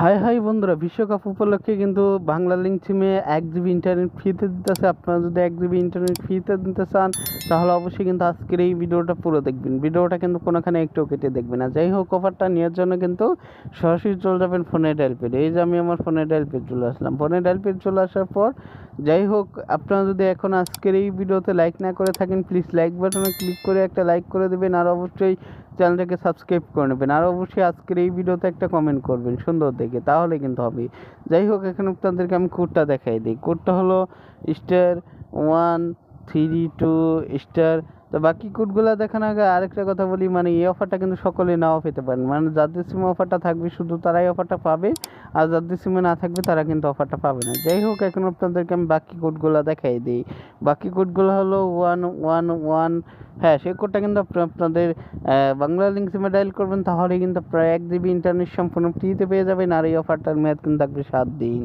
High high বন্ধুরা, বিশ্বকাপ উপলক্ষে কিন্তু বাংলা লিঙ্ক সিমে 1 জিবি ইন্টারনেট ফ্রিতে দিতেছে। আপনারা যদি 1 জিবি ইন্টারনেট ফ্রিতে দিতে চান তাহলে অবশ্যই কিন্তু আজকের এই ভিডিওটা পুরো দেখবেন। ভিডিওটা কিন্তু কোনোখানে একটু কেটে দেখবেন না। যাই হোক, অফারটা নেওয়ার জন্য কিন্তু সরাসরি চলে যাবেন ফোনে ডায়াল পেড। এই যে আমি আমার ফোনে ডায়াল পেড চলে আসলাম। ফোনে ডায়াল পেড চলে আসার পর যাই হোক, আপনারা যদি এখন আজকের এই ভিডিওতে লাইক না করে থাকেন, প্লিজ লাইক বাটনে ক্লিক করে একটা লাইক করে দেবেন। আর অবশ্যই চ্যানেলটাকে সাবস্ক্রাইব করে নেবেন। আর অবশ্যই আজকের এই ভিডিওতে একটা কমেন্ট করবেন সুন্দর দেখে, তাহলে কিন্তু হবে। যাই হোক, এখন আপনাদেরকে আমি কোডটা দেখাই দিই। কোডটা হলো *132*। তো বাকি কোডগুলো দেখানোর আগে আরেকটা কথা বলি, মানে এই অফারটা কিন্তু সকলে নাও পেতে পারেন। মানে যাদের সিমে অফারটা থাকবে শুধু তারাই অফারটা পাবে, আর যাদের সিমে না থাকবে তারা কিন্তু অফারটা পাবে না। যাই হোক, এখন আপনাদেরকে আমি বাকি কোডগুলো দেখাই দিই। বাকি কোডগুলো হলো 111। হ্যাঁ, সেই কোডটা কিন্তু আপনাদের বাংলা লিঙ্ক সিমে ডায়াল করবেন, তাহলে কিন্তু প্রায় 1 জিবি ইন্টারনেট সম্পূর্ণ ফ্রিতে পেয়ে যাবেন। আর এই অফারটার মেয়াদ কিন্তু থাকবে 7 দিন।